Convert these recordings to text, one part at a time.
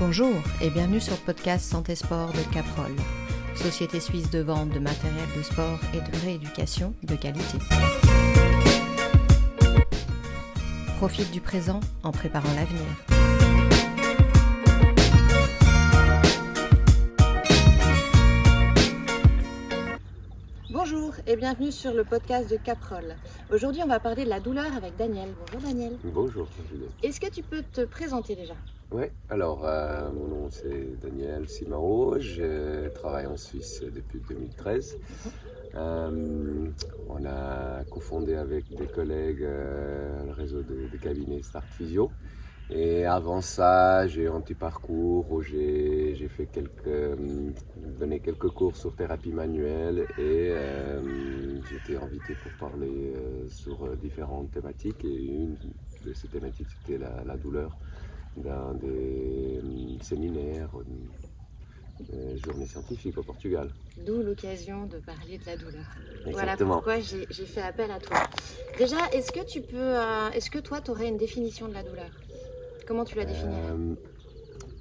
Bonjour et bienvenue sur le podcast Santé Sport de Caprol, société suisse de vente de matériel de sport et de rééducation de qualité. Profite du présent en préparant l'avenir. Bonjour et bienvenue sur le podcast de Caprol. Aujourd'hui, on va parler de la douleur avec Daniel. Bonjour Daniel. Bonjour Juliette. Est-ce que tu peux te présenter déjà ? Oui, alors mon nom c'est Daniel Simao, je travaille en Suisse depuis 2013. On a cofondé avec des collègues le réseau de cabinets Start Physio. Et avant ça, j'ai un petit parcours où j'ai donné quelques cours sur thérapie manuelle et j'ai été invité pour parler sur différentes thématiques. Et une de ces thématiques, c'était la douleur dans des séminaires, journées scientifiques au Portugal. D'où l'occasion de parler de la douleur. Exactement. Voilà pourquoi j'ai fait appel à toi. Déjà, est-ce que toi, tu aurais une définition de la douleur ? Comment tu la définirais ?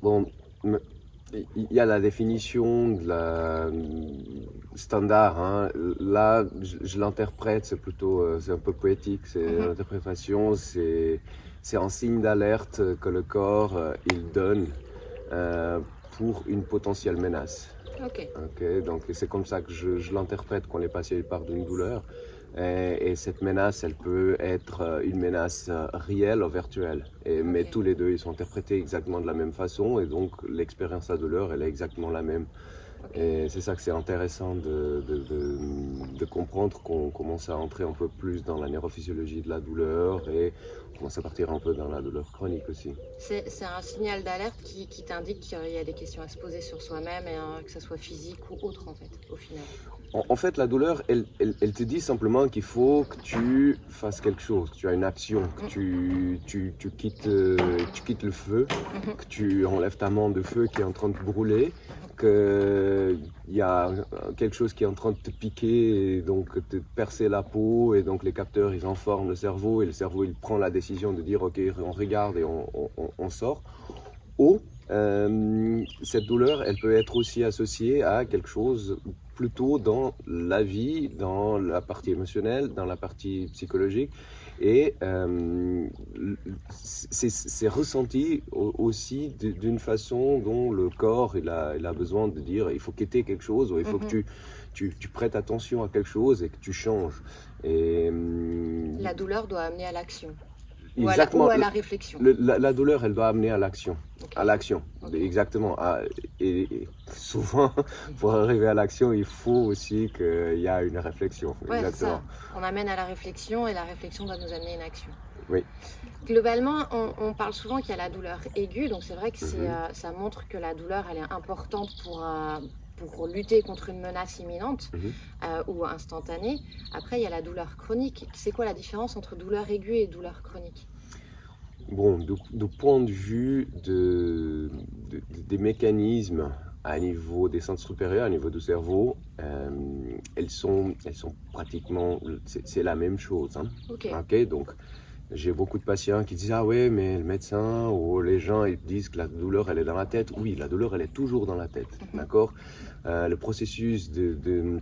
Bon, il y a la définition de la standard. Hein. Là, je l'interprète, c'est un peu poétique. L'interprétation, c'est un signe d'alerte que le corps il donne pour une potentielle menace. Ok. Donc c'est comme ça que je l'interprète quand les patients parlent d'une douleur. Et cette menace, elle peut être une menace réelle ou virtuelle. Mais tous les deux, ils sont interprétés exactement de la même façon. Et donc, l'expérience de la douleur, elle est exactement la même. Et c'est ça que c'est intéressant de comprendre qu'on commence à entrer un peu plus dans la neurophysiologie de la douleur et on commence à partir un peu dans la douleur chronique aussi. C'est un signal d'alerte qui t'indique qu'il y a des questions à se poser sur soi-même, et que ce soit physique ou autre en fait, au final. En fait, la douleur, elle te dit simplement qu'il faut que tu fasses quelque chose, que tu as une action, que tu quittes le feu, que tu enlèves ta main de feu qui est en train de brûler, qu'il y a quelque chose qui est en train de te piquer et donc te percer la peau et donc les capteurs ils informent le cerveau et le cerveau il prend la décision de dire ok on regarde et on sort. Ou cette douleur elle peut être aussi associée à quelque chose plutôt dans la vie, dans la partie émotionnelle, dans la partie psychologique. Et c'est ressenti aussi d'une façon dont le corps il a besoin de dire il faut quitter quelque chose, ou il faut que tu prêtes attention à quelque chose et que tu changes. Et, la douleur doit amener à l'action. Exactement. Ou à la réflexion. La douleur, elle doit amener à l'action. Okay. À l'action, exactement. Et souvent, pour arriver à l'action, il faut aussi qu'il y ait une réflexion. Ouais, exactement. C'est ça. On amène à la réflexion et la réflexion doit nous amener à une action. Oui. Globalement, on parle souvent qu'il y a la douleur aiguë, donc c'est vrai que ça montre que la douleur, elle est importante pour lutter contre une menace imminente ou instantanée. Après, il y a la douleur chronique. C'est quoi la différence entre douleur aiguë et douleur chronique ? Bon, du point de vue des mécanismes à niveau des centres supérieurs, à niveau du cerveau, elles sont pratiquement, c'est la même chose. Hein. Okay, donc, j'ai beaucoup de patients qui disent « Ah ouais, mais le médecin ou les gens ils disent que la douleur elle est dans la tête. » Oui, la douleur elle est toujours dans la tête, d'accord. Le processus de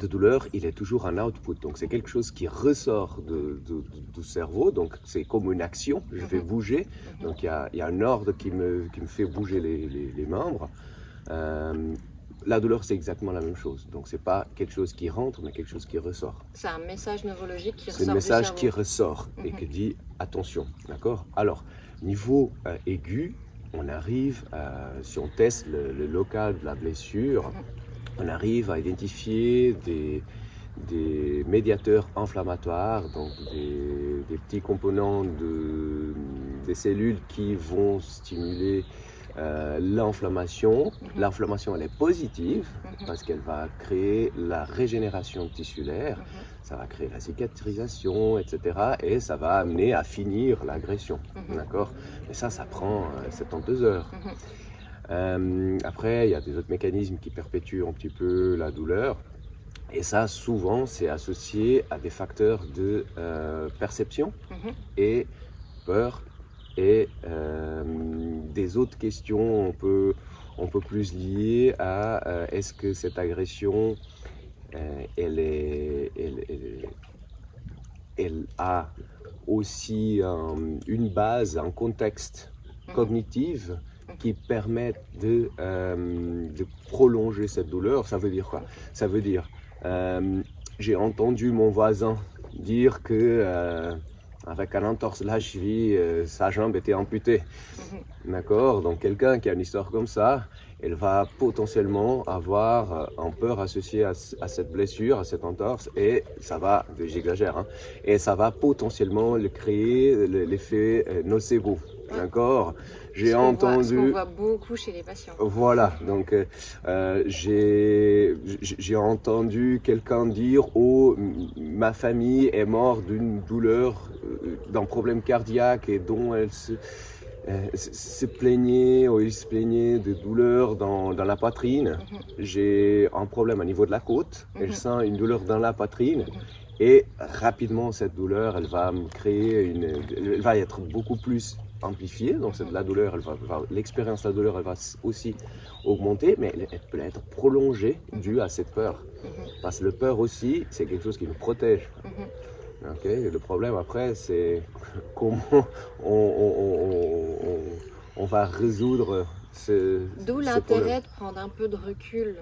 douleur, il est toujours un output. Donc c'est quelque chose qui ressort du cerveau. Donc c'est comme une action, je vais bouger. Donc il y a un ordre qui me fait bouger les membres. La douleur, c'est exactement la même chose. Donc, ce n'est pas quelque chose qui rentre, mais quelque chose qui ressort. C'est un message neurologique qui ressort. C'est un message qui ressort et qui dit attention. D'accord ? Alors, niveau aigu, on arrive, si on teste le local de la blessure, on arrive à identifier des médiateurs inflammatoires, donc des petits composants des cellules qui vont stimuler l'inflammation. L'inflammation, elle est positive parce qu'elle va créer la régénération tissulaire, ça va créer la cicatrisation, etc. Et ça va amener à finir l'agression. D'accord ? Mais ça prend 72 heures. Après, il y a des autres mécanismes qui perpétuent un petit peu la douleur. Et ça, souvent, c'est associé à des facteurs de perception et peur et des autres questions on peut plus lier à est-ce que cette agression, elle a aussi une base, un contexte cognitif qui permettent de prolonger cette douleur. Ça veut dire quoi? Ça veut dire, j'ai entendu mon voisin dire que avec un entorse de la cheville, sa jambe était amputée. D'accord? Donc quelqu'un qui a une histoire comme ça, elle va potentiellement avoir un peur associée à cette blessure, à cette entorse, et ça va, j'exagère, hein, et ça va potentiellement créer l'effet nocebo. D'accord? J'ai entendu. Ce qu'on voit beaucoup chez les patients. Voilà, donc j'ai entendu quelqu'un dire oh, ma famille est morte d'une douleur, d'un problème cardiaque et dont elle se plaignait, ou il se plaignait de douleurs dans la poitrine. J'ai un problème au niveau de la côte, elle sent une douleur dans la poitrine. Et rapidement, cette douleur, elle va me créer elle va être beaucoup plus amplifiée. Donc, la douleur, l'expérience de la douleur, elle va aussi augmenter, mais elle peut être prolongée due à cette peur. Parce que la peur aussi, c'est quelque chose qui nous protège. Okay? Et le problème après, c'est comment on va résoudre D'où l'intérêt de prendre un peu de recul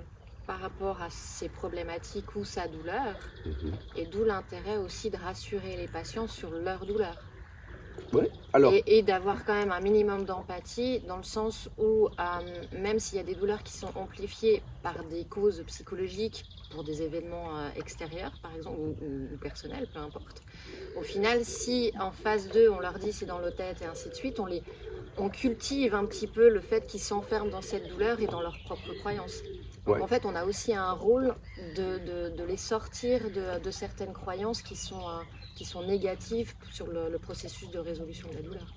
par rapport à ces problématiques ou sa douleur, et d'où l'intérêt aussi de rassurer les patients sur leur douleur. Ouais, alors... Et d'avoir quand même un minimum d'empathie dans le sens où même s'il y a des douleurs qui sont amplifiées par des causes psychologiques, pour des événements extérieurs par exemple, ou personnels, peu importe, au final si en phase 2 on leur dit c'est dans la tête et ainsi de suite, on cultive un petit peu le fait qu'ils s'enferment dans cette douleur et dans leurs propres croyances. Donc, en fait, on a aussi un rôle de les sortir de certaines croyances qui sont négatives sur le processus de résolution de la douleur.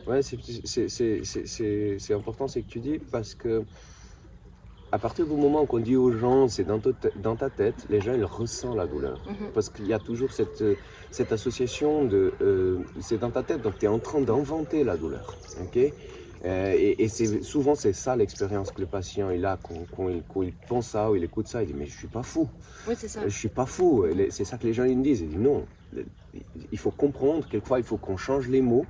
Ouais, c'est important ce que tu dis, parce que à partir du moment qu'on dit aux gens c'est dans ta tête, les gens ils ressentent la douleur. Parce qu'il y a toujours cette association de c'est dans ta tête, donc tu es en train d'inventer la douleur. Okay? Et souvent c'est ça l'expérience que le patient il a quand il pense ça ou il écoute ça, il dit mais je suis pas fou. Oui, c'est ça. Je suis pas fou. C'est ça que les gens ils me disent. Ils disent non. Il faut comprendre, quelquefois il faut qu'on change les mots,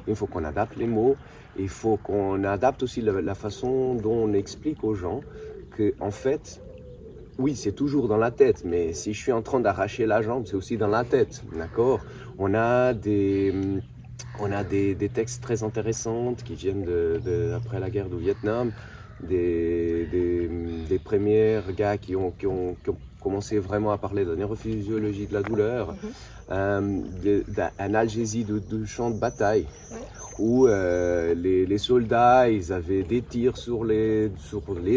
il faut qu'on adapte les mots, il faut qu'on adapte aussi la façon dont on explique aux gens que en fait, oui c'est toujours dans la tête, mais si je suis en train d'arracher la jambe, c'est aussi dans la tête, d'accord? On a des textes très intéressants qui viennent après la guerre du Vietnam, des premiers gars qui ont commencé vraiment à parler de la neurophysiologie de la douleur, d'analgésie de champ de bataille, où les soldats ils avaient des tirs sur les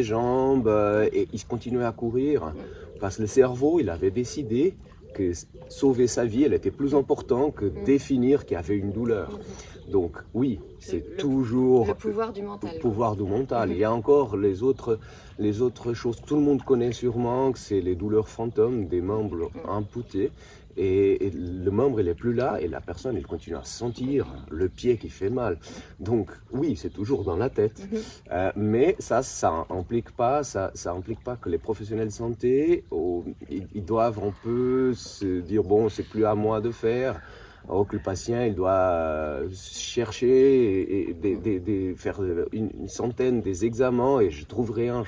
jambes et ils continuaient à courir parce que le cerveau il avait décidé que sauver sa vie, elle était plus importante que définir qu'il y avait une douleur. Donc oui, c'est toujours le pouvoir du mental. Le pouvoir du mental. Il y a encore les autres choses. Tout le monde connaît sûrement que c'est les douleurs fantômes des membres amputés. Et le membre il est plus là et la personne elle continue à sentir le pied qui fait mal. Donc oui, c'est toujours dans la tête, mais ça implique pas que les professionnels de santé ils doivent un peu se dire bon c'est plus à moi de faire. Alors que le patient il doit chercher et faire une centaine des examens et je trouve rien.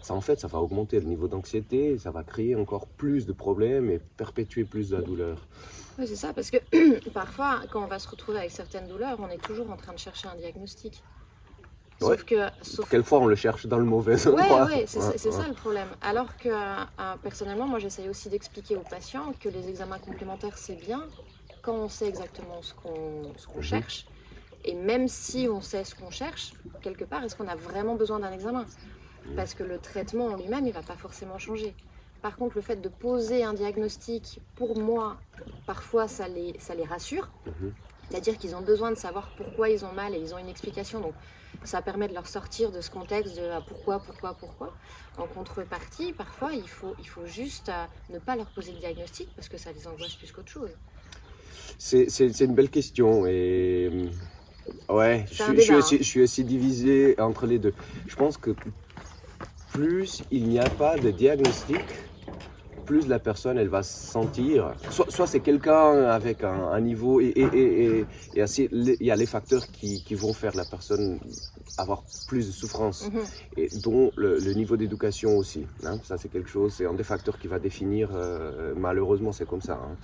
Ça en fait ça va augmenter le niveau d'anxiété, ça va créer encore plus de problèmes et perpétuer plus de la douleur. Oui c'est ça, parce que parfois quand on va se retrouver avec certaines douleurs, on est toujours en train de chercher un diagnostic. Sauf quelquefois on le cherche dans le mauvais endroit. Oui, c'est ça le problème. Alors que personnellement, moi j'essaye aussi d'expliquer aux patients que les examens complémentaires c'est bien quand on sait exactement ce qu'on cherche. Et même si on sait ce qu'on cherche, quelque part, est-ce qu'on a vraiment besoin d'un examen? Parce que le traitement en lui-même, il ne va pas forcément changer. Par contre, le fait de poser un diagnostic, pour moi, parfois ça les rassure. C'est-à-dire qu'ils ont besoin de savoir pourquoi ils ont mal et ils ont une explication. Donc ça permet de leur sortir de ce contexte de pourquoi. En contrepartie, parfois, il faut juste ne pas leur poser de diagnostic parce que ça les angoisse plus qu'autre chose. C'est une belle question et Ouais, C'est un débat. je suis aussi divisé entre les deux. Je pense que plus il n'y a pas de diagnostic, plus la personne elle va se sentir. Soit c'est quelqu'un avec un niveau et assez, il y a les facteurs qui vont faire la personne avoir plus de souffrance et dont le niveau d'éducation aussi. Hein. Ça c'est quelque chose, c'est un des facteurs qui va définir. Malheureusement c'est comme ça. Hein.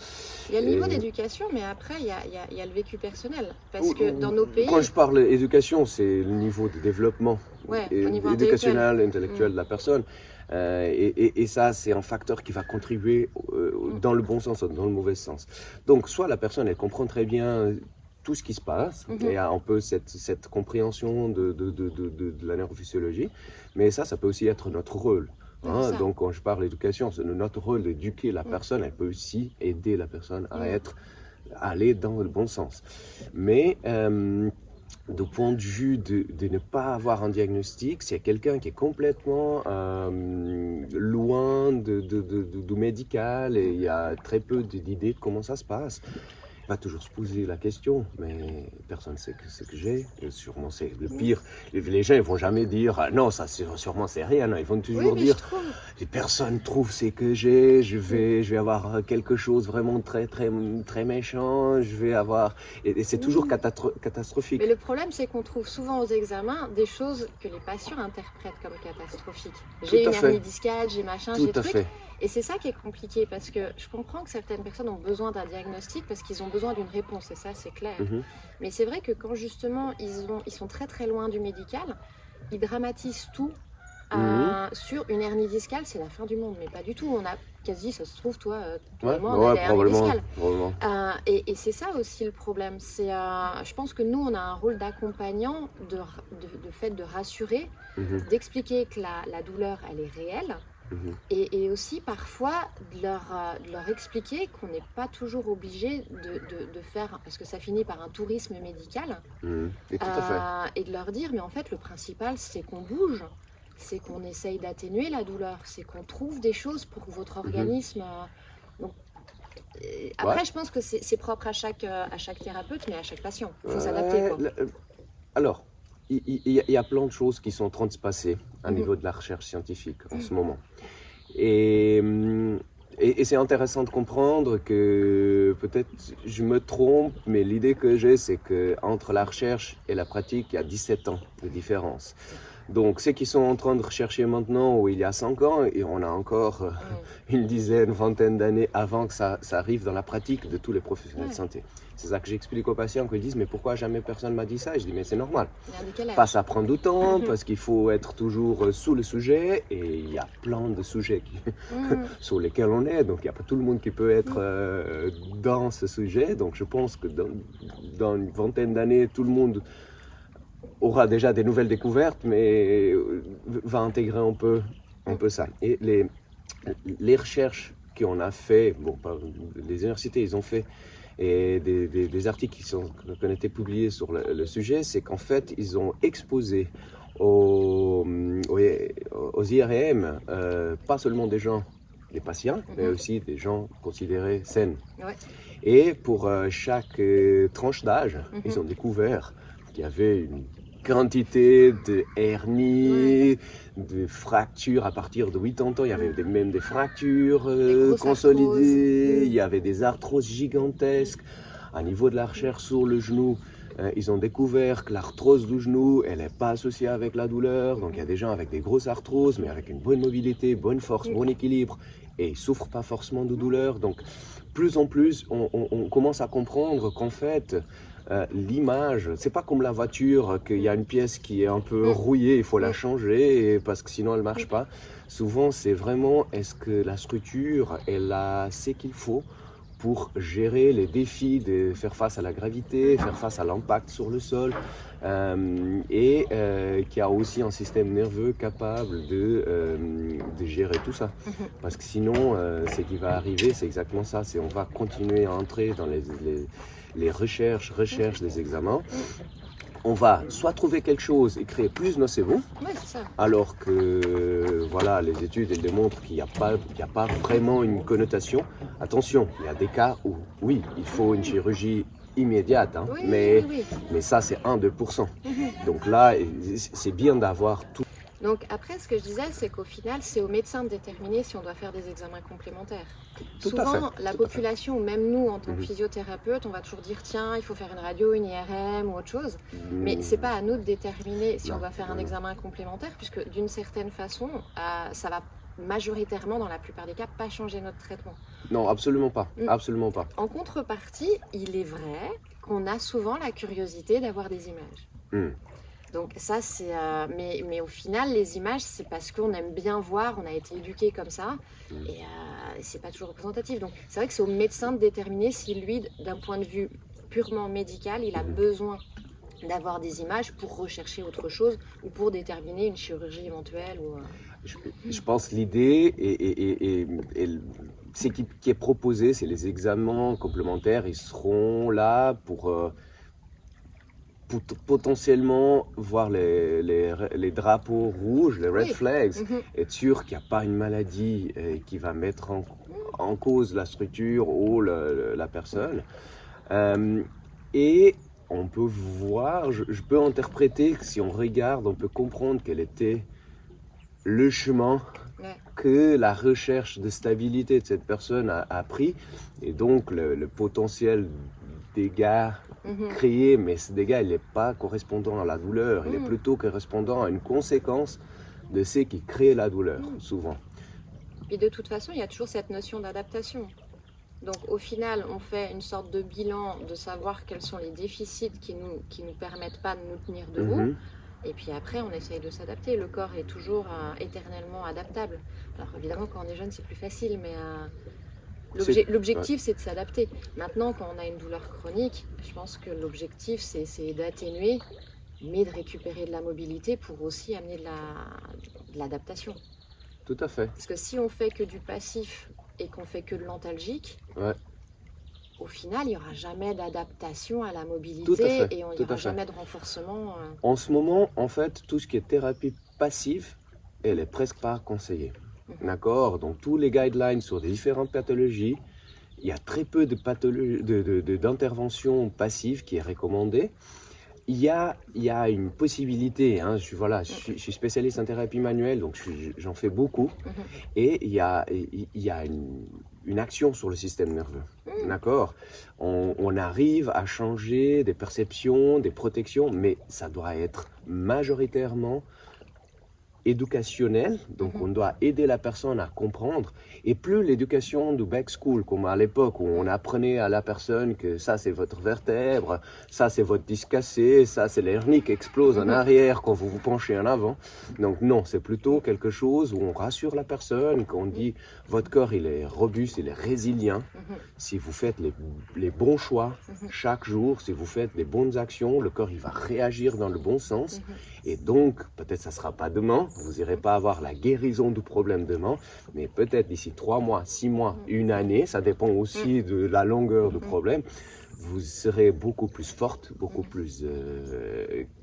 Il y a le niveau d'éducation, mais après il y a le vécu personnel. Parce que dans nos pays. Quand je parle éducation, c'est le niveau de développement au niveau éducationnel, intellectuel de la personne. Et ça, c'est un facteur qui va contribuer dans le bon sens ou dans le mauvais sens. Donc, soit la personne, elle comprend très bien tout ce qui se passe, et a un peu cette compréhension de la neurophysiologie, mais ça peut aussi être notre rôle. Hein. Donc, quand je parle d'éducation, c'est notre rôle d'éduquer la personne. Elle peut aussi aider la personne à aller dans le bon sens. Mais du point de vue de ne pas avoir un diagnostic, c'est quelqu'un qui est complètement loin du médical et il y a très peu d'idées de comment ça se passe. Il va toujours se poser la question, mais personne ne sait ce que j'ai. Sûrement c'est le pire. Les gens ne vont jamais dire ah, non, ça sûrement c'est rien. Ils vont toujours dire les personnes trouvent ce que j'ai. Je vais avoir quelque chose vraiment très très très méchant. Je vais avoir et c'est toujours catastrophique. Mais le problème c'est qu'on trouve souvent aux examens des choses que les patients interprètent comme catastrophiques. J'ai une hernie discale, j'ai machin, j'ai truc. Et c'est ça qui est compliqué parce que je comprends que certaines personnes ont besoin d'un diagnostic parce qu'ils ont besoin d'une réponse et ça c'est clair. Mais c'est vrai que quand justement ils sont très très loin du médical, ils dramatisent tout sur une hernie discale, c'est la fin du monde. Mais pas du tout, on a quasi, ça se trouve, toi et moi on a des hernies discales. Et c'est ça aussi le problème. Je pense que nous on a un rôle d'accompagnant, de fait de rassurer, d'expliquer que la douleur elle est réelle. Et aussi parfois de leur expliquer qu'on n'est pas toujours obligé de faire, parce que ça finit par un tourisme médical, et de leur dire mais en fait le principal c'est qu'on bouge, c'est qu'on essaye d'atténuer la douleur, c'est qu'on trouve des choses pour votre organisme. Donc, après je pense que c'est propre à chaque thérapeute mais à chaque patient, il faut s'adapter quoi. Alors il y a plein de choses qui sont en train de se passer au niveau de la recherche scientifique en ce moment. Et c'est intéressant de comprendre que peut-être je me trompe, mais l'idée que j'ai, c'est qu'entre la recherche et la pratique, il y a 17 ans de différence. Donc, ceux qui sont en train de rechercher maintenant, où il y a 5 ans, et on a encore une dizaine, vingtaine d'années avant que ça arrive dans la pratique de tous les professionnels de santé. C'est ça que j'explique aux patients, qu'ils disent « mais pourquoi jamais personne m'a dit ça ?» Et je dis « mais c'est normal. Ça prend du temps, parce qu'il faut être toujours sous le sujet, et il y a plein de sujets sur lesquels on est, donc il n'y a pas tout le monde qui peut être dans ce sujet. Donc je pense que dans une vingtaine d'années, tout le monde aura déjà des nouvelles découvertes, mais va intégrer un peu ça. Et les recherches qu'on a fait, les universités, ils ont fait, et des articles qui ont été publiés sur le sujet, c'est qu'en fait, ils ont exposé aux IRM, pas seulement des gens, des patients, mais aussi des gens considérés sains. Et pour chaque tranche d'âge, ils ont découvert qu'il y avait une quantité de hernies, de fractures à partir de 80 ans. Il y avait même des fractures consolidées, il y avait des arthroses gigantesques. À niveau de la recherche sur le genou, ils ont découvert que l'arthrose du genou, elle n'est pas associée avec la douleur. Donc il y a des gens avec des grosses arthroses, mais avec une bonne mobilité, bonne force, bon équilibre, et ils ne souffrent pas forcément de douleur. Donc plus en plus, on commence à comprendre qu'en fait, l'image, c'est pas comme la voiture, qu'il y a une pièce qui est un peu rouillée, il faut la changer parce que sinon elle marche pas. Souvent, c'est vraiment est-ce que la structure, elle a ce qu'il faut pour gérer les défis de faire face à la gravité, faire face à l'impact sur le sol, et qui a aussi un système nerveux capable de gérer tout ça. Parce que sinon, ce qui va arriver, c'est exactement ça, c'est on va continuer à entrer dans les recherches des examens. On va soit trouver quelque chose et créer plus nocebo, alors que voilà, les études elles démontrent qu'il n'y a pas vraiment une connotation. Attention, il y a des cas où oui, il faut une chirurgie immédiate, hein, Oui, mais, oui, oui. mais ça c'est 1-2%. Donc là, c'est bien d'avoir tout. Donc après, ce que je disais, c'est qu'au final, c'est au médecin de déterminer si on doit faire des examens complémentaires. Tout à Souvent, fait, la tout à fait. population, ou même nous en tant que Mhm. physiothérapeute, on va toujours dire tiens, il faut faire une radio, une IRM ou autre chose. Mais Mm, c'est pas à nous de déterminer si on non, doit faire un non, non. examen complémentaire, puisque d'une certaine façon, ça va majoritairement, dans la plupart des cas, pas changer notre traitement. Non, absolument pas, Mm. absolument pas. En contrepartie, il est vrai qu'on a souvent la curiosité d'avoir des images. Mm. Donc ça, c'est... mais au final, les images, c'est parce qu'on aime bien voir, on a été éduqué comme ça, et c'est pas toujours représentatif. Donc c'est vrai que c'est au médecin de déterminer si lui, d'un point de vue purement médical, il a besoin d'avoir des images pour rechercher autre chose ou pour déterminer une chirurgie éventuelle. Je pense l'idée ce qui est proposé, c'est les examens complémentaires. Ils seront là pour potentiellement voir les drapeaux rouges, les red Oui. flags, Mhm. être sûr qu'il n'y a pas une maladie qui va mettre en cause la structure ou la personne. Et on peut voir, je peux interpréter que si on regarde, on peut comprendre quel était le chemin Ouais. que la recherche de stabilité de cette personne a pris, et donc le potentiel dégât Mhm. créé, mais ce dégât il n'est pas correspondant à la douleur, il est plutôt correspondant à une conséquence de ce qui crée la douleur, souvent. Et de toute façon, il y a toujours cette notion d'adaptation. Donc au final, on fait une sorte de bilan de savoir quels sont les déficits qui nous permettent pas de nous tenir debout. Mhm. Et puis après, on essaye de s'adapter. Le corps est toujours éternellement adaptable. Alors évidemment, quand on est jeune, c'est plus facile, mais l'objectif, c'est de s'adapter. Maintenant, quand on a une douleur chronique, je pense que l'objectif, c'est d'atténuer, mais de récupérer de la mobilité pour aussi amener de l'adaptation. Tout à fait. Parce que si on fait que du passif et qu'on fait que de l'antalgique, Ouais. au final, il n'y aura jamais d'adaptation à la mobilité Tout à fait, et il n'y tout aura à fait. jamais de renforcement. En ce moment, en fait, tout ce qui est thérapie passive, elle est presque pas conseillée. D'accord? Donc tous les guidelines sur des différentes pathologies, il y a très peu d'interventions passives qui est recommandée. Il y a une possibilité, hein, je suis spécialiste en thérapie manuelle, donc j'en fais beaucoup, et il y a une action sur le système nerveux. D'accord? On arrive à changer des perceptions, des protections, mais ça doit être majoritairement éducationnel, donc on doit aider la personne à comprendre, et plus l'éducation du back school, comme à l'époque où on apprenait à la personne que ça c'est votre vertèbre, ça c'est votre disque cassé, ça c'est l'hernie qui explose en arrière quand vous vous penchez en avant. Donc non, c'est plutôt quelque chose où on rassure la personne, qu'on dit votre corps il est robuste, il est résilient, si vous faites les bons choix chaque jour, si vous faites les bonnes actions, le corps il va réagir dans le bon sens, et donc peut-être ça sera pas demain, vous n'irez pas avoir la guérison du problème demain, mais peut-être d'ici 3 mois, 6 mois, une année, ça dépend aussi de la longueur du problème, vous serez beaucoup plus forte, beaucoup plus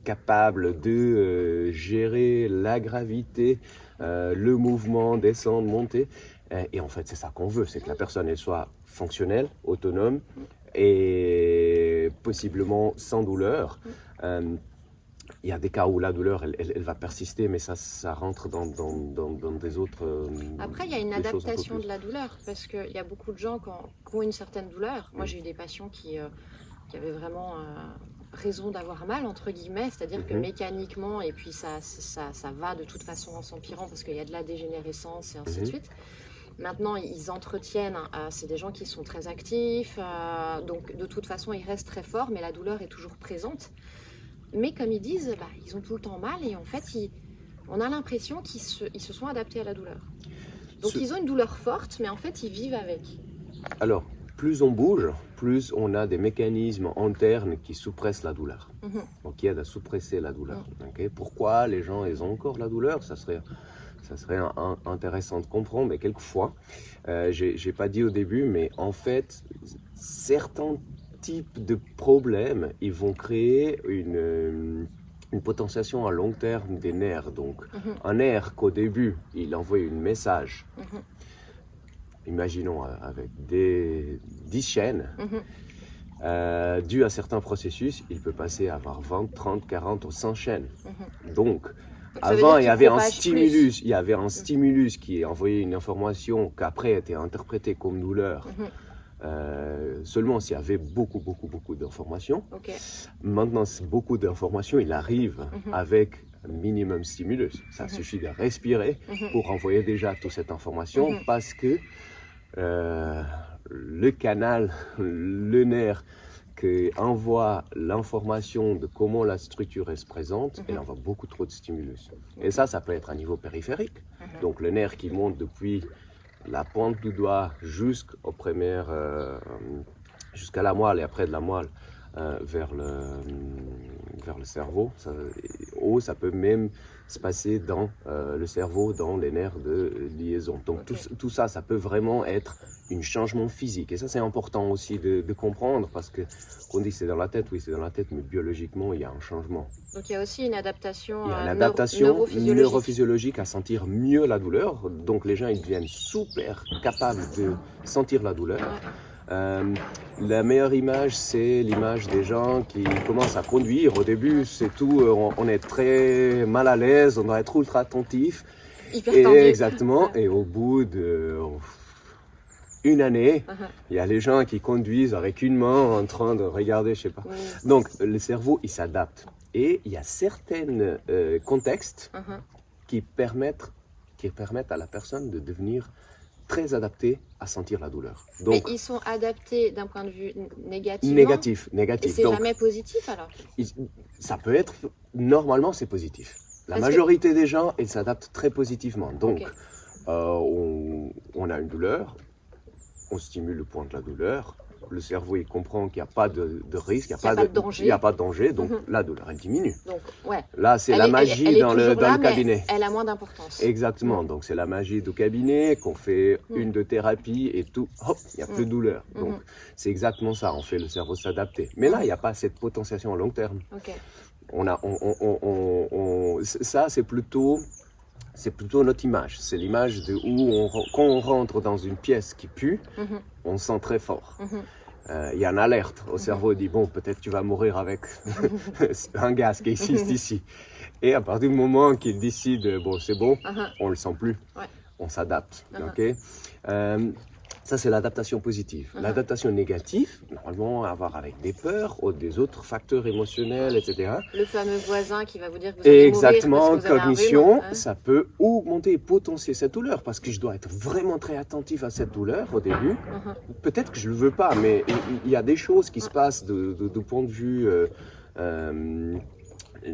capable de gérer la gravité, le mouvement, descendre, monter. Et en fait, c'est ça qu'on veut, c'est que la personne elle soit fonctionnelle, autonome et possiblement sans douleur. Il y a des cas où la douleur, elle va persister, mais ça rentre dans des autres... Après, il y a une adaptation de la douleur, parce qu'il y a beaucoup de gens qui ont une certaine douleur. Moi, j'ai eu des patients qui avaient vraiment raison d'avoir mal, entre guillemets, c'est-à-dire que mécaniquement, et puis ça va de toute façon en s'empirant, parce qu'il y a de la dégénérescence et ainsi de suite. Maintenant, ils entretiennent, c'est des gens qui sont très actifs, donc de toute façon, ils restent très forts, mais la douleur est toujours présente. Mais comme ils disent, ils ont tout le temps mal et en fait, on a l'impression qu'ils se sont adaptés à la douleur. Donc ils ont une douleur forte, mais en fait, ils vivent avec. Alors, plus on bouge, plus on a des mécanismes internes qui suppressent la douleur, donc qui aident à suppresser la douleur. Okay? Pourquoi les gens ils ont encore la douleur? Ça serait intéressant de comprendre, mais quelquefois, j'ai pas dit au début, mais en fait, certains types de problèmes, ils vont créer une potentiation à long terme des nerfs. Donc, un nerf qu'au début, il envoie un message, imaginons avec 10 chaînes, dû à certains processus, il peut passer à avoir 20, 30, 40 ou 100 chaînes. Donc, avant, il y avait un stimulus, il y avait un stimulus qui envoyait une information qui après était interprétée comme douleur. Seulement s'il y avait beaucoup d'informations. Maintenant, beaucoup d'informations, il arrive avec un minimum stimulus. Ça suffit de respirer pour envoyer déjà toute cette information parce que le canal, le nerf qui envoie l'information de comment la structure se présente, elle envoie beaucoup trop de stimulus. Et ça peut être à niveau périphérique. Donc le nerf qui monte depuis la pointe du doigt jusqu'au premier, jusqu'à la moelle et après de la moelle vers le cerveau. Ça peut même se passer dans le cerveau, dans les nerfs de liaison. Donc tout ça, ça peut vraiment être un changement physique. Et ça, c'est important aussi de comprendre parce que qu'on dit c'est dans la tête, oui, c'est dans la tête, mais biologiquement, il y a un changement. Donc il y a aussi une adaptation, neurophysiologique à sentir mieux la douleur. Donc les gens, ils deviennent super capables de sentir la douleur. La meilleure image, c'est l'image des gens qui commencent à conduire. Au début, c'est tout, on est très mal à l'aise, on doit être ultra attentif. Hyper tendu. Exactement. Et au bout d'une année, il y a les gens qui conduisent avec une main en train de regarder, je sais pas. Donc, le cerveau, il s'adapte. Et il y a certains contextes qui permettent à la personne de devenir très adaptés à sentir la douleur. Donc, mais ils sont adaptés d'un point de vue négatif. Et c'est jamais positif alors? Ça peut être, normalement c'est positif. La majorité des gens, ils s'adaptent très positivement. Donc, on a une douleur, on stimule le point de la douleur, le cerveau il comprend qu'il n'y a pas de risque, il n'y a pas de danger, donc la douleur elle diminue. Donc, là c'est la magie dans le cabinet. Elle a moins d'importance. Exactement, donc c'est la magie du cabinet qu'on fait une de thérapie et tout, hop, il n'y a plus de douleur. Donc c'est exactement ça, on fait le cerveau s'adapter. Mais là il n'y a pas cette potentiation à long terme. Ça c'est plutôt notre image. C'est l'image de où quand on rentre dans une pièce qui pue, on sent très fort. Il y a une alerte au cerveau, il dit bon, peut-être tu vas mourir avec un gaz qui existe ici. Et à partir du moment qu'il décide bon, c'est bon, on le sent plus. On s'adapte. Ça, c'est l'adaptation positive. L'adaptation négative, normalement, à voir avec des peurs ou des autres facteurs émotionnels, etc. Le fameux voisin qui va vous dire que vous allez mourir parce que vous avez cognition, un rhume, ça peut augmenter et potentier cette douleur parce que je dois être vraiment très attentif à cette douleur au début. Peut-être que je ne le veux pas, mais il y a des choses qui se passent de point de vue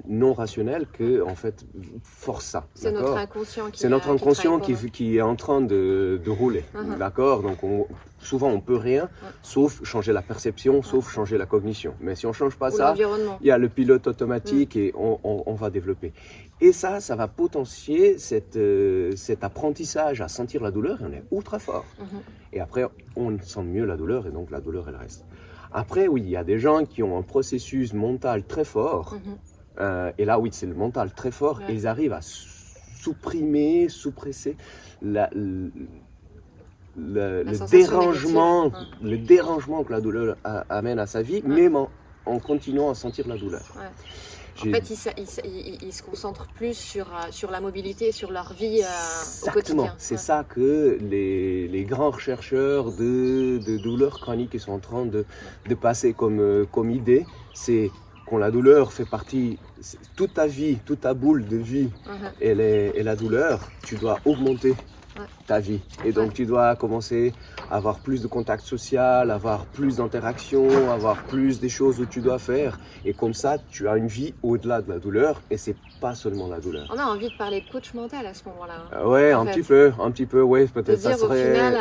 non rationnel que en fait force ça. C'est notre inconscient qui est en train de rouler, d'accord. Donc souvent on peut rien, sauf changer la perception, sauf changer la cognition. Mais si on change pas ça, il y a le pilote automatique et on va développer. Et ça va potentier cet apprentissage à sentir la douleur et on est ultra fort. Et après on sent mieux la douleur et donc la douleur elle reste. Après oui, il y a des gens qui ont un processus mental très fort. Et là, oui, c'est le mental très fort et ils arrivent à suppresser le dérangement que la douleur amène à sa vie, même en continuant à sentir la douleur. En fait, ils se concentrent plus sur la mobilité et sur leur vie au quotidien. C'est ça que les grands chercheurs de douleurs chroniques sont en train de passer comme idée. C'est quand la douleur fait partie, toute ta vie, toute ta boule de vie, et la douleur, tu dois augmenter ta vie. Et donc tu dois commencer à avoir plus de contact social, avoir plus d'interactions, avoir plus des choses où tu dois faire. Et comme ça, tu as une vie au-delà de la douleur et c'est pas seulement la douleur. On a envie de parler de coach mental à ce moment-là. Ouais, un petit peu, ouais, peut-être ça serait... au final,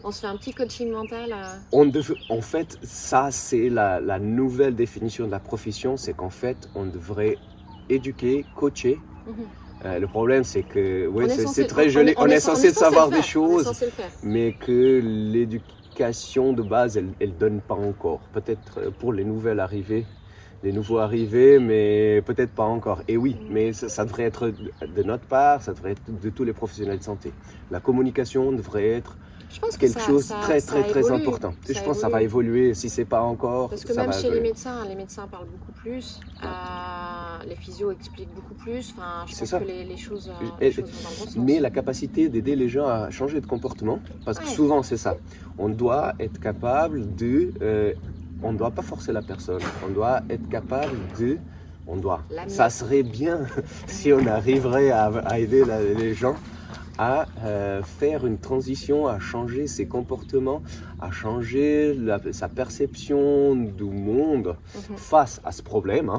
on se fait un petit coaching mental. En fait, ça c'est la nouvelle définition de la profession, c'est qu'en fait, on devrait éduquer, coacher. Le problème, c'est que c'est très joli. On est censé savoir des choses, mais que l'éducation de base, elle ne donne pas encore. Peut-être pour les nouveaux arrivés, mais peut-être pas encore. Et oui, mais ça devrait être de notre part, ça devrait être de tous les professionnels de santé. La communication devrait être Je pense que quelque chose de très évolue. important. Je pense que ça va évoluer, si c'est pas encore. Parce que même chez les médecins parlent beaucoup plus, les physios expliquent beaucoup plus, enfin, je pense que les choses vont dans le bon sens. Mais la capacité d'aider les gens à changer de comportement, parce que souvent c'est ça, on doit être capable de... on ne doit pas forcer la personne, on doit être capable de... Ça serait bien si on arriverait à aider les gens à faire une transition, à changer ses comportements, à changer sa perception du monde face à ce problème,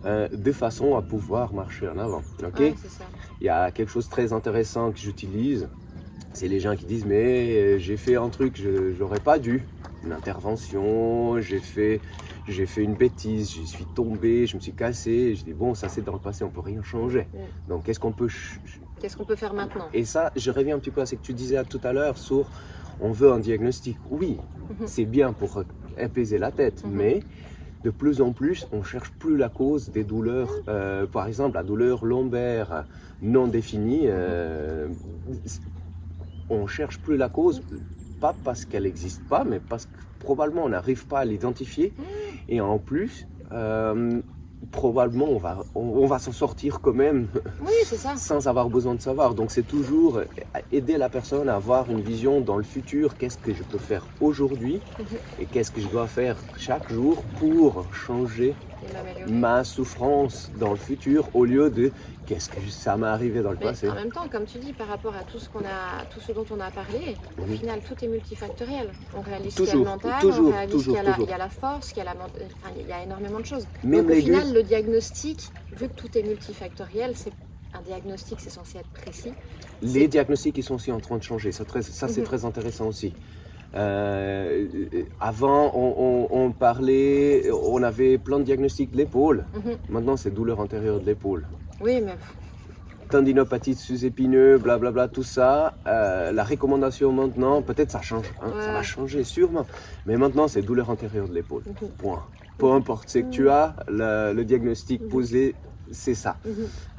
de façon à pouvoir marcher en avant. Okay? C'est ça. Il y a quelque chose de très intéressant que j'utilise, c'est les gens qui disent mais j'ai fait un truc, je n'aurais pas dû, une intervention, j'ai fait une bêtise, je suis tombé, je me suis cassé, je dis bon ça c'est dans le passé, on peut rien changer. Donc qu'est-ce qu'on peut faire maintenant? Et ça, je reviens un petit peu à ce que tu disais tout à l'heure sur on veut un diagnostic. Oui, c'est bien pour apaiser la tête, mais de plus en plus, on ne cherche plus la cause des douleurs. Par exemple, la douleur lombaire non définie, on ne cherche plus la cause, pas parce qu'elle n'existe pas, mais parce que probablement on n'arrive pas à l'identifier. Et en plus, probablement on va s'en sortir quand même sans avoir besoin de savoir. Donc c'est toujours aider la personne à avoir une vision dans le futur, qu'est-ce que je peux faire aujourd'hui et qu'est-ce que je dois faire chaque jour pour changer ma souffrance dans le futur au lieu de qu'est-ce que ça m'est arrivé dans le passé. En même temps, comme tu dis, par rapport à tout ce dont on a parlé, au final tout est multifactoriel. On réalise qu'il y a le mental, on réalise qu'il y a la force, qu'il y a énormément de choses. Donc au final, le diagnostic, vu que tout est multifactoriel, un diagnostic, c'est censé être précis. Les diagnostics, ils sont aussi en train de changer. Ça c'est très intéressant aussi. Avant, on parlait, on avait plein de diagnostics de l'épaule. Maintenant, c'est douleur antérieure de l'épaule. Oui, mais... Tendinopathie sous-épineux, blablabla, tout ça. La recommandation maintenant, peut-être ça change, ça va changer sûrement. Mais maintenant, c'est douleur antérieure de l'épaule. Point. Peu importe, c'est que tu as le diagnostic posé, c'est ça.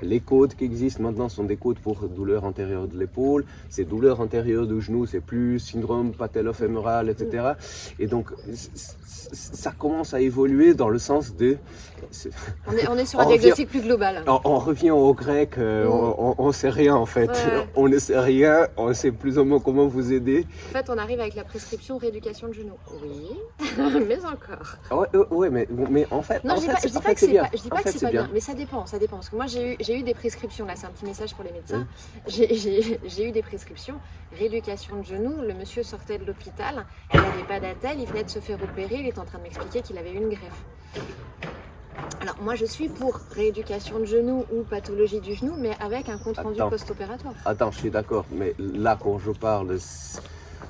Les codes qui existent maintenant sont des codes pour douleur antérieure de l'épaule. C'est douleur antérieure du genou, c'est plus syndrome patellofémoral, etc. Et donc, ça commence à évoluer dans le sens de... On est sur un diagnostic plus global. On revient au grec, on ne sait rien en fait. On ne sait rien, on sait plus ou moins comment vous aider. En fait, on arrive avec la prescription rééducation de genou. Oui, mais encore. Oui, mais en fait, non, je ne dis pas que c'est bien. Je dis pas que c'est pas bien, mais ça dépend. Parce que moi, j'ai eu des prescriptions, là c'est un petit message pour les médecins. J'ai eu des prescriptions, rééducation de genou. Le monsieur sortait de l'hôpital, il n'avait pas d'attelle, il venait de se faire opérer, il était en train de m'expliquer qu'il avait eu une greffe. Alors moi je suis pour rééducation de genou ou pathologie du genou, mais avec un compte rendu post-opératoire. Attends, je suis d'accord, mais là quand je parle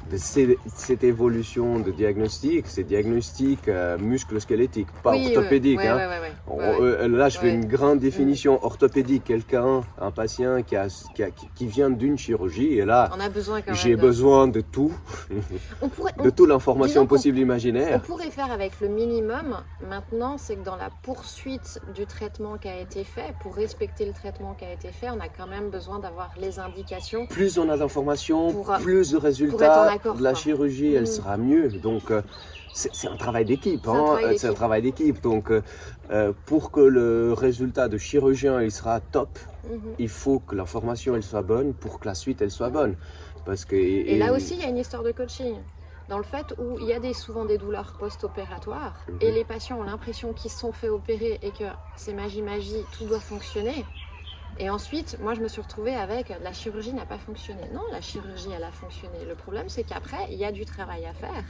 de cette évolution de diagnostic, c'est diagnostic musculo-squelettique, pas orthopédique. Là, je fais une grande définition orthopédique. Un patient qui vient d'une chirurgie, et là, j'ai besoin de tout, de toute l'information possible imaginaire. On pourrait faire avec le minimum. Maintenant, c'est que dans la poursuite du traitement qui a été fait, pour respecter le traitement qui a été fait, on a quand même besoin d'avoir les indications. Plus on a d'informations, plus de résultats. De la chirurgie, elle sera mieux. Donc, c'est un travail d'équipe. C'est un travail d'équipe. Donc, pour que le résultat de chirurgien il sera top, il faut que la formation elle soit bonne pour que la suite elle soit bonne. Parce que, et là aussi, il y a une histoire de coaching. Dans le fait où il y a souvent des douleurs post-opératoires et les patients ont l'impression qu'ils se sont fait opérer et que c'est magie, tout doit fonctionner. Et ensuite, moi, je me suis retrouvée avec la chirurgie n'a pas fonctionné. Non, la chirurgie, elle a fonctionné. Le problème, c'est qu'après, il y a du travail à faire.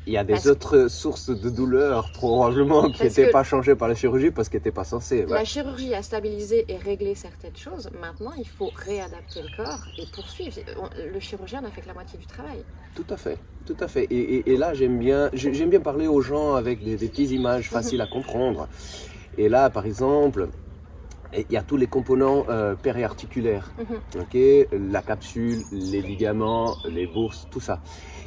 Il y a des autres sources de douleur, probablement, qui n'étaient pas changées par la chirurgie parce qu'elles n'étaient pas censées. La chirurgie a stabilisé et réglé certaines choses. Maintenant, il faut réadapter le corps et poursuivre. Le chirurgien n'a fait que la moitié du travail. Tout à fait, tout à fait. Et là, j'aime bien parler aux gens avec des petites images faciles à comprendre. Et là, par exemple... Et il y a tous les composants périarticulaires, ok, la capsule, les ligaments, les bourses, tout ça.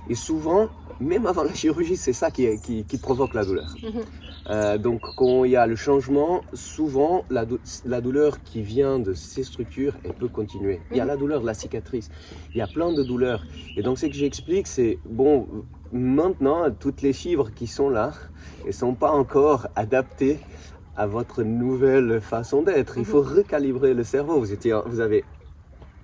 Et souvent, même avant la chirurgie, c'est ça qui provoque la douleur. Donc quand il y a le changement, souvent la douleur qui vient de ces structures, elle peut continuer. Il y a la douleur de la cicatrice, il y a plein de douleurs. Et donc ce que j'explique, c'est, bon, maintenant, toutes les fibres qui sont là, elles ne sont pas encore adaptées à votre nouvelle façon d'être. Il faut recalibrer le cerveau.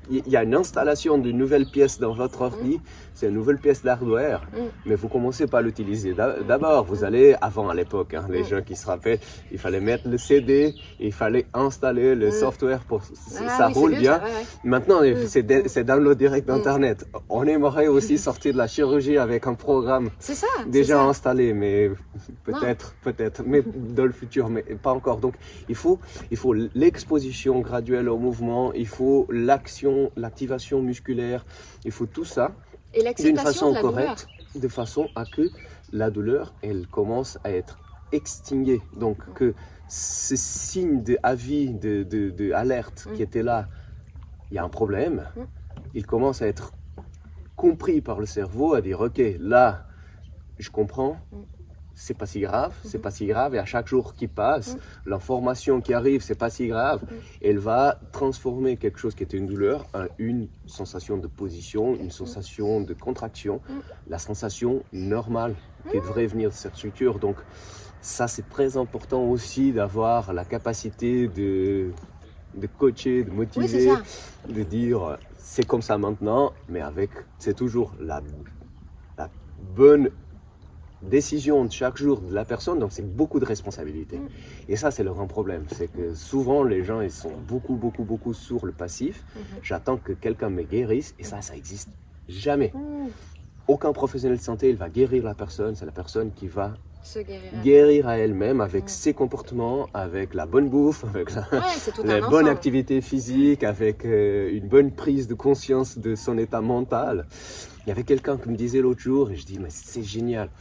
Il y a une installation d'une nouvelle pièce dans votre ordi, c'est une nouvelle pièce d'hardware, mais vous commencez pas à l'utiliser. D'abord, vous allez, avant à l'époque, les gens qui se rappellent, il fallait mettre le CD, il fallait installer le software pour ça roule bien. Ça, ouais. Maintenant, c'est download direct d'Internet. On aimerait aussi sortir de la chirurgie avec un programme déjà installé, mais peut-être, mais dans le futur, mais pas encore. Donc, il faut l'exposition graduelle au mouvement, il faut l'activation musculaire, il faut tout ça d'une façon correcte, de façon à que la douleur, elle commence à être extinguée. Donc que ce signe d'avis, d'alerte qui était là, il y a un problème, il commence à être compris par le cerveau, à dire ok, là, je comprends. C'est pas si grave, c'est pas si grave, et à chaque jour qui passe, l'information qui arrive, c'est pas si grave, elle va transformer quelque chose qui était une douleur en une sensation de position, une sensation de contraction, la sensation normale qui devrait venir de cette structure. Donc ça, c'est très important aussi d'avoir la capacité de coacher, de motiver, de dire c'est comme ça maintenant, mais c'est toujours la bonne décision de chaque jour de la personne, donc c'est beaucoup de responsabilité. Et ça, c'est le grand problème, c'est que souvent les gens, ils sont beaucoup sur le passif. J'attends que quelqu'un me guérisse, et ça existe jamais. Aucun professionnel de santé, il va guérir la personne, c'est la personne qui va se guérir à elle-même avec ses comportements, avec la bonne bouffe, avec la bonne activité physique, avec une bonne prise de conscience de son état mental. Il y avait quelqu'un qui me disait l'autre jour, et je dis, mais c'est génial.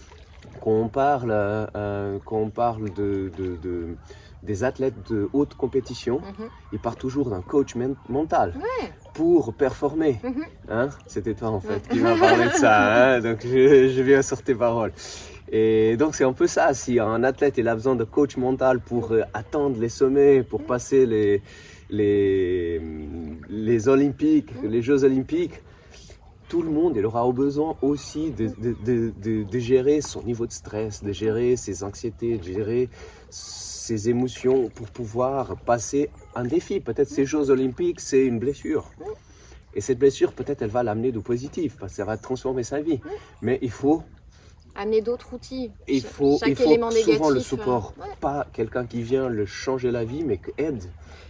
Quand on parle des athlètes de haute compétition, ils partent toujours d'un coach mental pour performer. C'était toi en fait qui m'a parlé de ça, donc je viens sur tes paroles. Et donc c'est un peu ça, si un athlète il a besoin de coach mental pour atteindre les sommets, pour passer les Olympiques, les Jeux Olympiques, tout le monde il aura besoin aussi de gérer son niveau de stress, de gérer ses anxiétés, de gérer ses émotions pour pouvoir passer un défi. Peut-être ces Jeux Olympiques, c'est une blessure. Et cette blessure, peut-être elle va l'amener du positif, parce que ça va transformer sa vie. Mais il faut amener d'autres outils. Il faut souvent le support, pas quelqu'un qui vient le changer la vie, mais qui aide,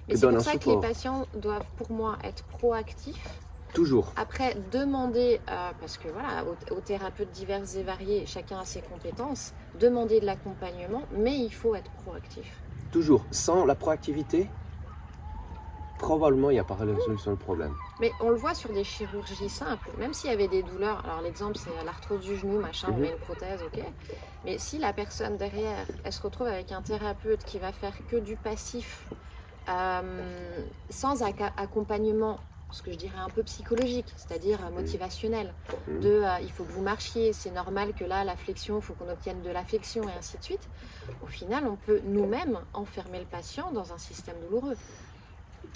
qui donne un support. C'est pour ça que les patients doivent, pour moi, être proactifs. Toujours. Après, demander, parce que voilà, aux thérapeutes divers et variés, chacun a ses compétences, demander de l'accompagnement, mais il faut être proactif. Toujours. Sans la proactivité, probablement il n'y a pas de solution au problème. Mais on le voit sur des chirurgies simples, même s'il y avait des douleurs, alors l'exemple c'est l'arthrose du genou, machin, on met une prothèse, ok. Mais si la personne derrière, elle se retrouve avec un thérapeute qui va faire que du passif, sans accompagnement, ce que je dirais un peu psychologique, c'est-à-dire motivationnel, il faut que vous marchiez, c'est normal que là la flexion, il faut qu'on obtienne de la flexion et ainsi de suite. Au final, on peut nous-mêmes enfermer le patient dans un système douloureux.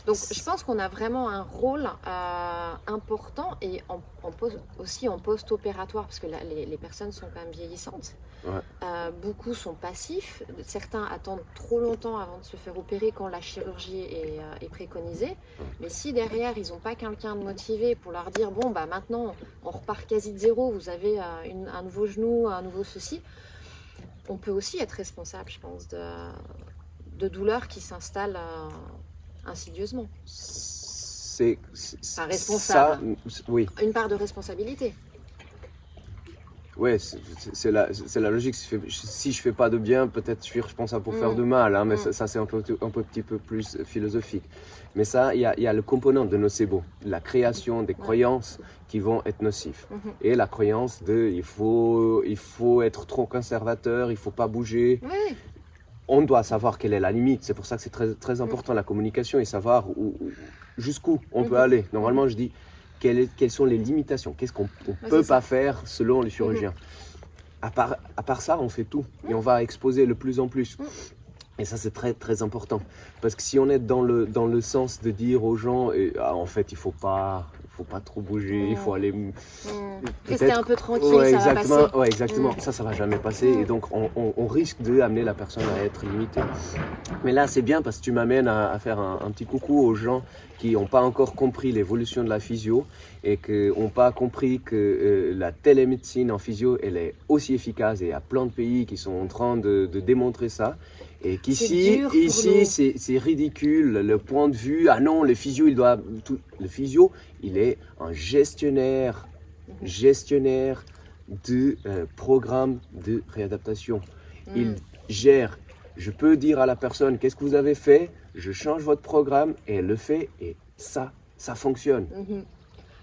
Donc je pense qu'on a vraiment un rôle important et aussi en post-opératoire, parce que là, les personnes sont quand même vieillissantes. Beaucoup sont passifs, certains attendent trop longtemps avant de se faire opérer quand la chirurgie est préconisée. Mais si derrière ils n'ont pas quelqu'un de motivé pour leur dire bon bah maintenant on repart quasi de zéro, vous avez un nouveau genou, un nouveau ceci, on peut aussi être responsable, je pense, de douleurs qui s'installent insidieusement. C'est responsable. Ça, oui. Une part de responsabilité. Ouais, c'est la logique. Si je fais pas de bien, peut-être je suis responsable pour faire de mal, hein, mais ça c'est un petit peu plus philosophique. Mais ça, il y a le component de nocebo, la création des croyances qui vont être nocifs. Et la croyance de il faut être trop conservateur, il faut pas bouger. on doit savoir quelle est la limite. C'est pour ça que c'est très, très important la communication et savoir jusqu'où on peut aller. Normalement, je dis quelles sont les limitations, qu'est-ce qu'on ne peut pas faire selon le chirurgien. À part ça, on fait tout et on va exposer le plus en plus. Et ça, c'est très, très important. Parce que si on est dans le sens de dire aux gens, en fait, il ne faut pas trop bouger, il faut aller... Rester un peu tranquille, ouais, ça va passer. Ouais, exactement. Ça ne va jamais passer. Et donc, on risque d'amener la personne à être limitée. Mais là, c'est bien parce que tu m'amènes à faire un petit coucou aux gens qui n'ont pas encore compris l'évolution de la physio et qui n'ont pas compris que la télémédecine en physio, elle est aussi efficace. Et il y a plein de pays qui sont en train de démontrer ça. Et qu'ici, c'est ridicule, le point de vue, ah non, le physio, il est un gestionnaire de programme de réadaptation. Il gère, je peux dire à la personne, qu'est-ce que vous avez fait? Je change votre programme et elle le fait et ça fonctionne.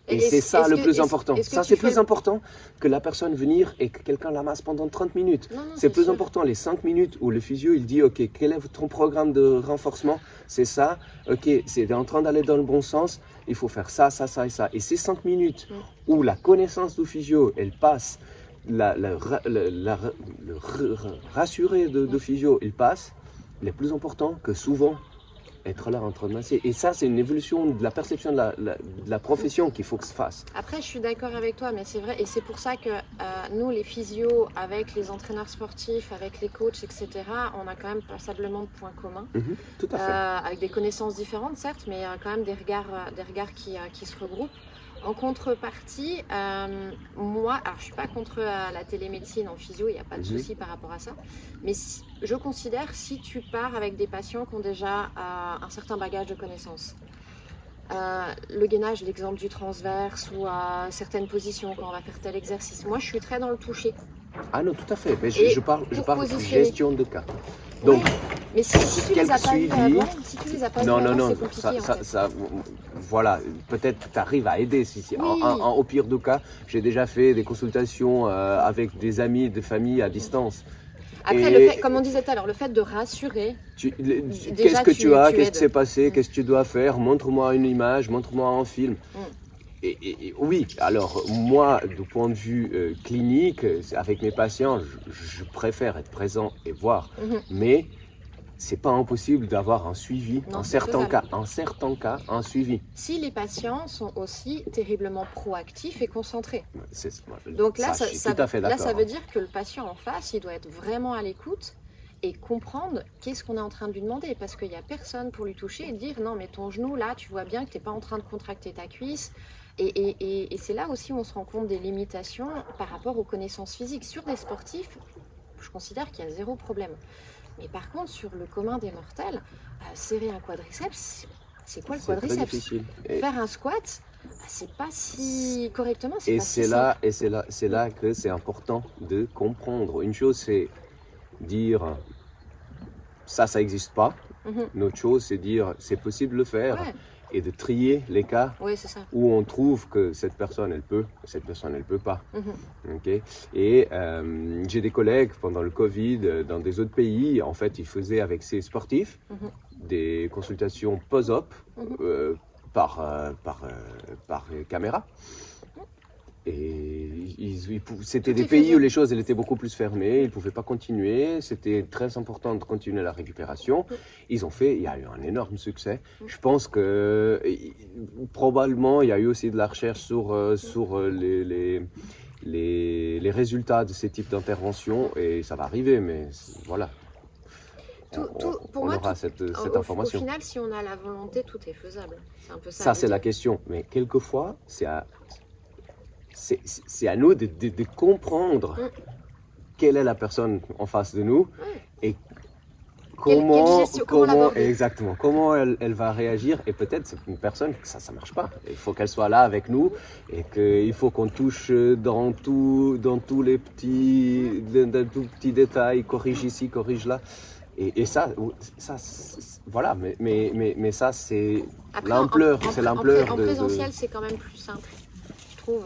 Et c'est ça le plus important. Ça, c'est plus important que la personne venir et que quelqu'un la masse pendant 30 minutes. C'est plus important les 5 minutes où le physio, il dit, OK, quel est ton programme de renforcement? C'est ça. OK, c'est en train d'aller dans le bon sens. Il faut faire ça, ça, ça et ça. Et ces 5 minutes où la connaissance du physio, elle passe, le rassuré de physio, il passe, il est plus important que souvent être là en train de masser. Et ça, c'est une évolution de la perception de la profession qu'il faut que se fasse. Après, je suis d'accord avec toi, mais c'est vrai, et c'est pour ça que nous, les physios, avec les entraîneurs sportifs, avec les coachs, etc., on a quand même passablement de points communs. Tout à fait. Avec des connaissances différentes, certes, mais quand même des regards qui se regroupent. En contrepartie, moi, alors je ne suis pas contre la télémédecine en physio, il n'y a pas de souci par rapport à ça. Mais je considère si tu pars avec des patients qui ont déjà un certain bagage de connaissances. Le gainage, l'exemple du transverse ou à certaines positions quand on va faire tel exercice. Moi, je suis très dans le toucher. Ah non, tout à fait. Mais je parle de gestion de cas. Donc, mais si tu les as pas vus avant, c'est compliqué. Voilà, peut-être que tu arrives à aider. Au pire des cas, j'ai déjà fait des consultations avec des amis, des familles à distance. Après, comme on disait tout à l'heure, le fait de rassurer. Qu'est-ce que tu as, qu'est-ce qui s'est passé, qu'est-ce que tu dois faire, montre-moi une image, montre-moi un film. Et oui, alors moi, du point de vue clinique, avec mes patients, je préfère être présent et voir. Mais c'est pas impossible d'avoir un suivi, en certains cas, un suivi. Si les patients sont aussi terriblement proactifs et concentrés. Donc là, ça veut dire que le patient en face, il doit être vraiment à l'écoute et comprendre qu'est-ce qu'on est en train de lui demander. Parce qu'il n'y a personne pour lui toucher et dire non, mais ton genou, là, tu vois bien que tu n'es pas en train de contracter ta cuisse. Et c'est là aussi où on se rend compte des limitations par rapport aux connaissances physiques. Sur des sportifs, je considère qu'il y a zéro problème. Mais par contre, sur le commun des mortels, serrer un quadriceps, c'est quoi le quadriceps? Très difficile. Faire un squat, c'est pas si correctement. C'est là que c'est important de comprendre. Une chose, c'est dire ça n'existe pas. Une autre chose, c'est dire c'est possible de le faire. Et de trier les cas où on trouve que cette personne, elle peut, cette personne, elle peut pas. Okay. Et j'ai des collègues pendant le Covid dans des autres pays, en fait, ils faisaient avec ces sportifs des consultations post-op par caméra. Et c'était des pays où les choses elles étaient beaucoup plus fermées, ils ne pouvaient pas continuer, c'était très important de continuer la récupération. Il y a eu un énorme succès. Je pense que probablement il y a eu aussi de la recherche sur les résultats de ces types d'interventions et ça va arriver, mais voilà. Pour moi, aura cette information. Au final, si on a la volonté, tout est faisable. C'est un peu ça. Ça, c'est la question. Mais quelquefois, c'est à nous de comprendre quelle est la personne en face de nous et comment elle va réagir. Et peut-être c'est une personne que ça ne marche pas. Il faut qu'elle soit là avec nous et qu'il faut qu'on touche dans tous les petits détails, corrige ici, corrige là. Et ça voilà, mais ça c'est l'ampleur. En présentiel, c'est quand même plus simple, je trouve.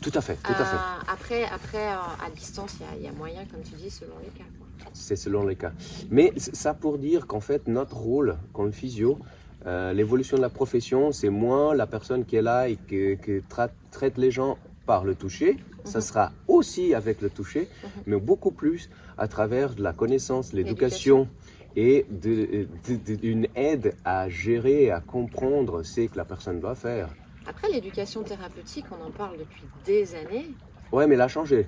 Tout à fait, tout à fait. Après, à distance, il y a moyen, comme tu dis, selon les cas, quoi. C'est selon les cas. Mais ça pour dire qu'en fait, notre rôle comme physio, l'évolution de la profession, c'est moins la personne qui est là et qui traite les gens par le toucher. Ça sera aussi avec le toucher, mais beaucoup plus à travers de la connaissance, l'éducation et une aide à gérer, à comprendre ce que la personne doit faire. Après, l'éducation thérapeutique, on en parle depuis des années. Ouais, mais elle a changé.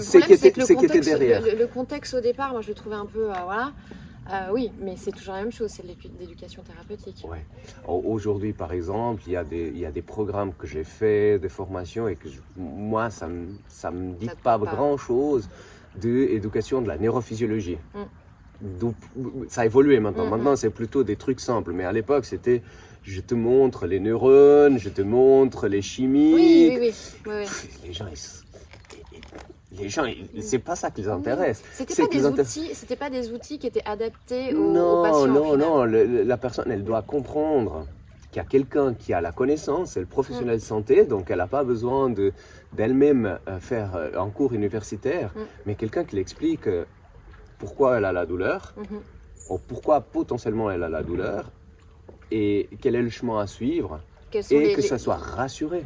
C'est qui était derrière. Le contexte au départ, moi je le trouvais un peu, voilà. Oui, mais c'est toujours la même chose, c'est l'éducation thérapeutique. Ouais. Aujourd'hui, par exemple, il y a des programmes que j'ai faits, des formations, et que moi, ça me dit pas grand-chose de l'éducation de la neurophysiologie. Ça a évolué maintenant. Maintenant, c'est plutôt des trucs simples. Mais à l'époque, c'était je te montre les neurones, je te montre les chimies. Oui. Les gens, c'est pas ça qui les intéresse. C'était pas des outils qui étaient adaptés aux patients. Non. La personne, elle doit comprendre qu'il y a quelqu'un qui a la connaissance, c'est le professionnel de santé, donc elle n'a pas besoin d'elle-même faire un cours universitaire, mais quelqu'un qui l'explique pourquoi elle a la douleur, ou pourquoi potentiellement elle a la douleur, et quel est le chemin à suivre, et que ça soit rassuré.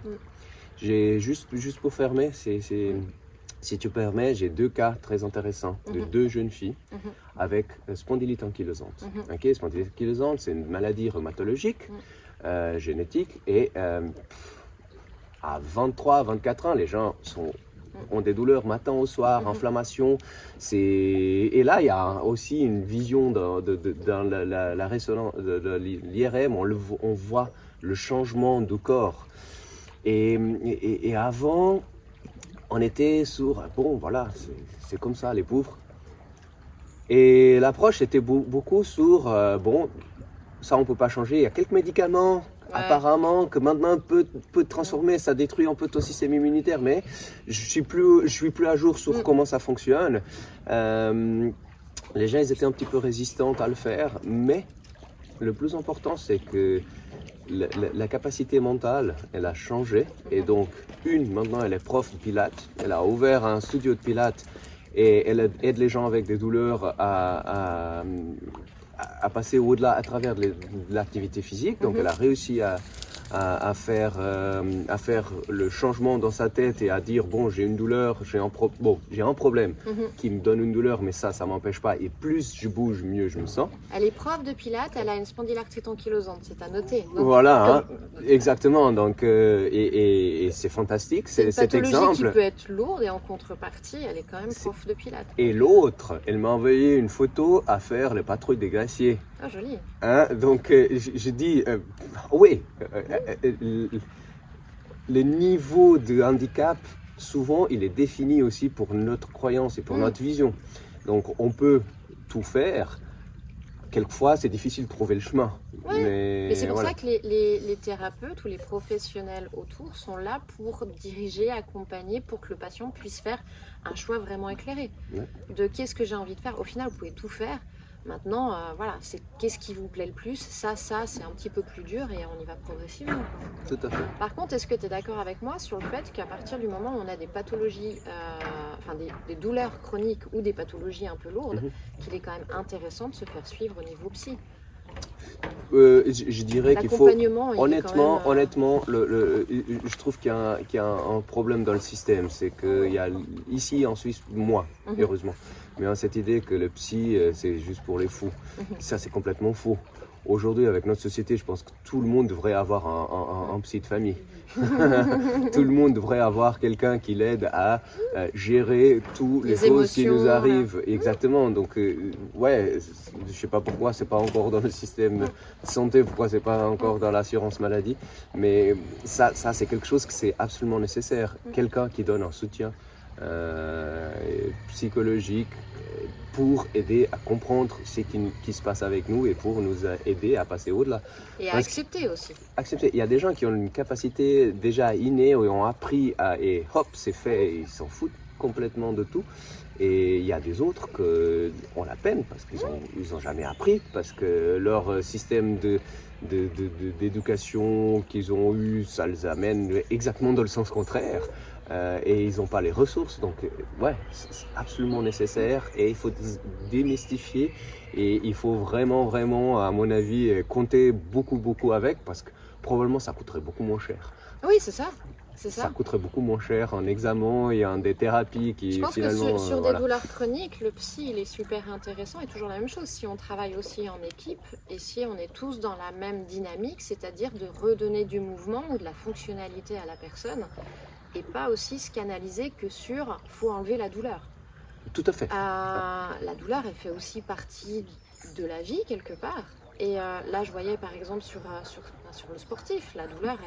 J'ai juste pour fermer, si tu permets, j'ai 2 cas très intéressants de 2 jeunes filles avec spondylite ankylosante. Spondylite ankylosante, c'est une maladie rhumatologique, génétique, et à 23, 24 ans, les gens ont des douleurs matin au soir, inflammation. Et là, il y a aussi une vision dans la résonance de l'IRM, on voit le changement du corps. Et avant, on était sur, bon voilà, c'est comme ça les pauvres. Et l'approche était beaucoup sur, bon, ça on ne peut pas changer, il y a quelques médicaments apparemment que maintenant peut transformer, ça détruit un peu ton système immunitaire, mais je suis plus à jour sur comment ça fonctionne. Les gens ils étaient un petit peu résistants à le faire, mais le plus important c'est que la capacité mentale, elle a changé. Et donc, maintenant, elle est prof de pilates. Elle a ouvert un studio de pilates et elle aide les gens avec des douleurs à passer au-delà à travers de l'activité physique. Donc, elle a réussi à faire le changement dans sa tête et à dire bon, j'ai une douleur, j'ai un problème qui me donne une douleur, mais ça m'empêche pas, et plus je bouge, mieux je me sens. Elle est prof de pilates, elle a une spondylarthrite ankylosante, c'est à noter. Donc, voilà, exactement, donc et c'est fantastique, cet exemple. C'est une pathologie qui peut être lourde, et en contrepartie, elle est quand même prof de pilates. Et l'autre, elle m'a envoyé une photo à faire les patrouilles des glaciers. Ah, joli. Donc je dis, oui, le niveau de handicap, souvent, il est défini aussi pour notre croyance et pour notre vision. Donc on peut tout faire. Quelquefois, c'est difficile de trouver le chemin. Ouais, mais c'est pour ça que les thérapeutes ou les professionnels autour sont là pour diriger, accompagner, pour que le patient puisse faire un choix vraiment éclairé. De qu'est-ce que j'ai envie de faire. Au final, vous pouvez tout faire. Maintenant, voilà, c'est qu'est-ce qui vous plaît le plus. Ça, c'est un petit peu plus dur et on y va progressivement. Tout à fait. Par contre, est-ce que tu es d'accord avec moi sur le fait qu'à partir du moment où on a des pathologies, des douleurs chroniques ou des pathologies un peu lourdes, qu'il est quand même intéressant de se faire suivre au niveau psy? Je dirais qu'il faut, honnêtement, je trouve qu'il y a un problème dans le système. C'est qu'il y a ici en Suisse, heureusement, mais on a cette idée que le psy, c'est juste pour les fous. Ça, c'est complètement faux. Aujourd'hui, avec notre société, je pense que tout le monde devrait avoir un psy de famille. Tout le monde devrait avoir quelqu'un qui l'aide à gérer toutes les choses qui nous arrivent. Exactement. Donc, je sais pas pourquoi c'est pas encore dans le système de santé, pourquoi c'est pas encore dans l'assurance maladie. Mais ça c'est quelque chose qui c'est absolument nécessaire. Quelqu'un qui donne un soutien psychologique pour aider à comprendre ce qui se passe avec nous et pour nous aider à passer au-delà. Et à accepter aussi. Accepter. Il y a des gens qui ont une capacité déjà innée, ou ont appris et hop, c'est fait, et ils s'en foutent complètement de tout. Et il y a des autres qui ont la peine parce qu'ils ont jamais appris, parce que leur système d'éducation qu'ils ont eu, ça les amène exactement dans le sens contraire. Et ils n'ont pas les ressources, donc ouais, c'est absolument nécessaire et il faut démystifier et il faut vraiment, à mon avis, compter beaucoup avec parce que probablement ça coûterait beaucoup moins cher. Oui, c'est ça. Ça coûterait beaucoup moins cher en examen et en des thérapies qui Je pense finalement... que sur des douleurs chroniques, le psy il est super intéressant et toujours la même chose. Si on travaille aussi en équipe et si on est tous dans la même dynamique, c'est-à-dire de redonner du mouvement ou de la fonctionnalité à la personne et pas aussi se canaliser que sur faut enlever la douleur. Tout à fait. La douleur, elle fait aussi partie de la vie quelque part. Et là, je voyais par exemple sur le sportif, la douleur,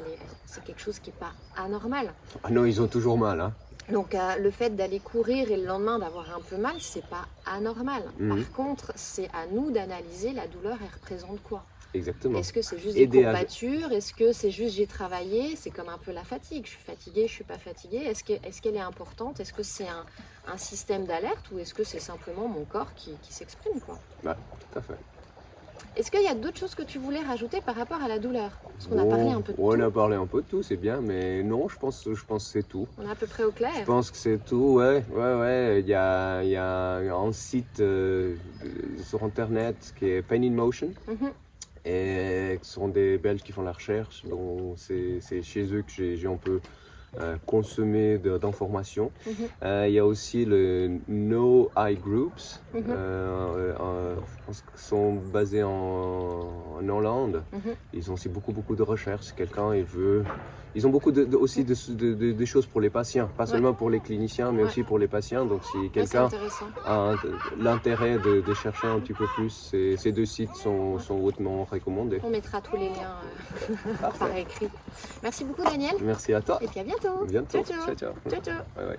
c'est quelque chose qui n'est pas anormal. Ah non, ils ont toujours mal. Hein. Donc le fait d'aller courir et le lendemain d'avoir un peu mal, c'est pas anormal. Par contre, c'est à nous d'analyser la douleur, elle représente quoi. Exactement. Est-ce que c'est juste des courbatures? Est-ce que c'est juste j'ai travaillé? C'est comme un peu la fatigue. Je suis fatiguée, je suis pas fatiguée. Est-ce qu'elle est importante? Est-ce que c'est un système d'alerte ou est-ce que c'est simplement mon corps qui s'exprime quoi? Bah, tout à fait. Est-ce qu'il y a d'autres choses que tu voulais rajouter par rapport à la douleur? Parce qu'on a parlé un peu de tout. On a parlé un peu de tout, c'est bien, mais non, je pense que c'est tout. On est à peu près au clair. Je pense que c'est tout, ouais. Il y a un site sur Internet qui est Pain in Motion. Et ce sont des Belges qui font la recherche, donc c'est chez eux que j'ai un peu consommé d'informations. Il y a aussi le No Eye Groups, je pense qu'ils sont basés en Hollande. Ils ont aussi beaucoup de recherches. Si quelqu'un veut... Ils ont beaucoup aussi de choses pour les patients, pas seulement pour les cliniciens, mais aussi pour les patients. Donc si quelqu'un a l'intérêt de chercher un petit peu plus, ces deux sites sont hautement recommandés. On mettra tous les liens par écrit. Merci beaucoup Daniel. Merci à toi. Et puis à bientôt. Bientôt. Ciao. Ciao. Ciao. Bye.